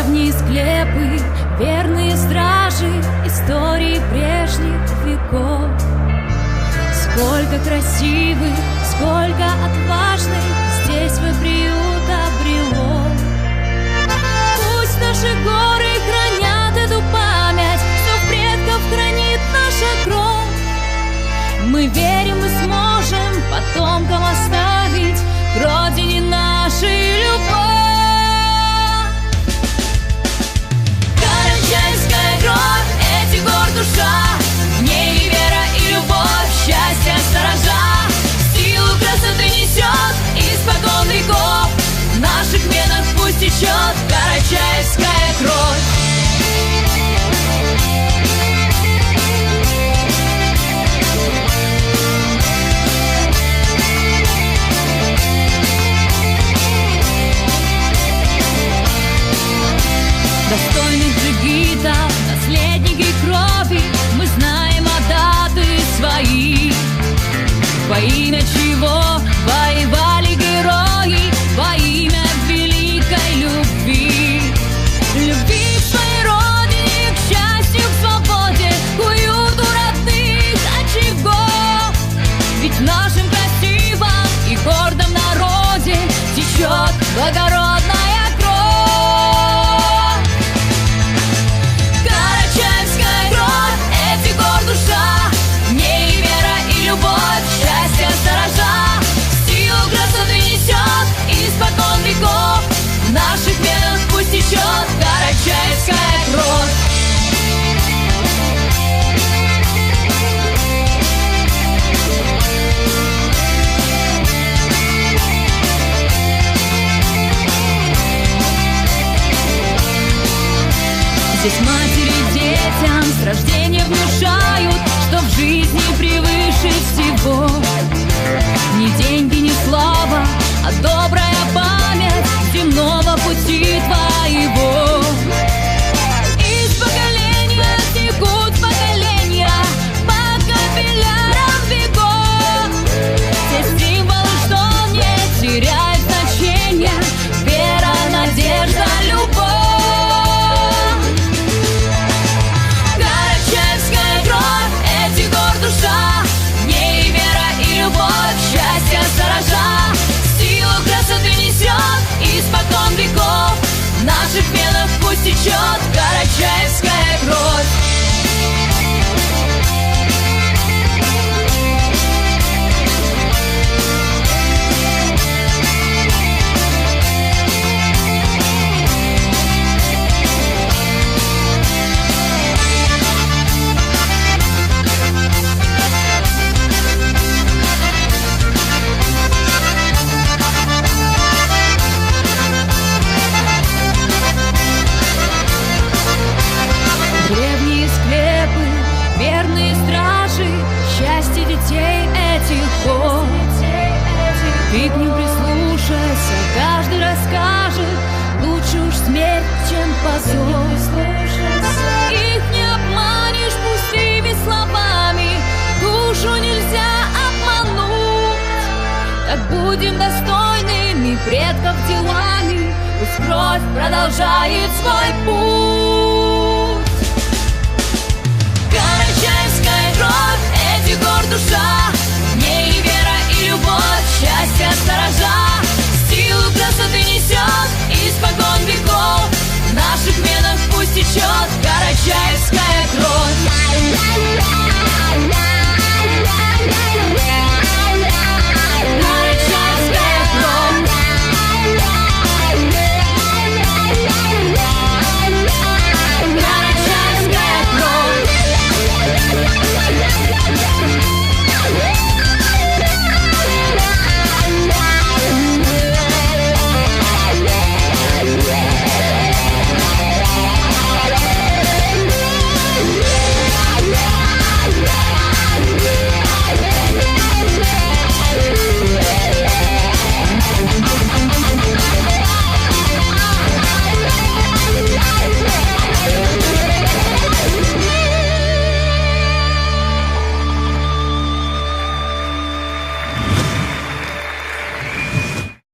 Древние склепы, верные стражи истории прежних веков. Сколько красивых, сколько отважных здесь свой приют обрело. Пусть наши горы хранят эту память, что предков хранит наша кровь. Мы верим, мы сможем потомкам оставить к родине нашей любовь. Карачаевская кровь, этих гор душа, в ней вера и любовь, счастье сторожа. Силу красоты несет испокон веков, в наших венах пусть течет карачаевская кровь. Достойных джигитов, наследники крови, мы знаем даты свои. Во имя чего воевали герои, во имя великой любви. Любви к своей родине, к счастью, к свободе, к уюту родных очагов. Ведь в нашем красивом и гордом народе течет благородная кровь. Карачаевская кровь, этих гор душа, в ней вера и любовь, счастье сторожа. Силу красоты несет испокон веков, в наших венах пусть течет карачаевская кровь. Здесь матери детям с рождения внушают, что в жизни превыше всего ни деньги, ни слава, а добрая память земного пути твоего. Из поколения текут поколения по капиллярам веков. Те символы, что не теряют значения: вера, надежда, любовь. Душа, в ней вера и любовь, счастье сторожа. Силу красоты несет испокон веков, в наших венах пусть течет карачаевская кровь. Верные стражи, счастье детей этих гор. Ты к ним прислушайся, каждый расскажет, лучше уж смерть, чем позор. Их не обманешь пустыми словами, душу нельзя обмануть. Так будем достойными предков делами, пусть кровь продолжает свой путь. Карачаевская кровь, этих гор душа, в ней вера и любовь, счастье сторожа. Силу красоты несет испокон веков, в наших венах пусть течет карачаевская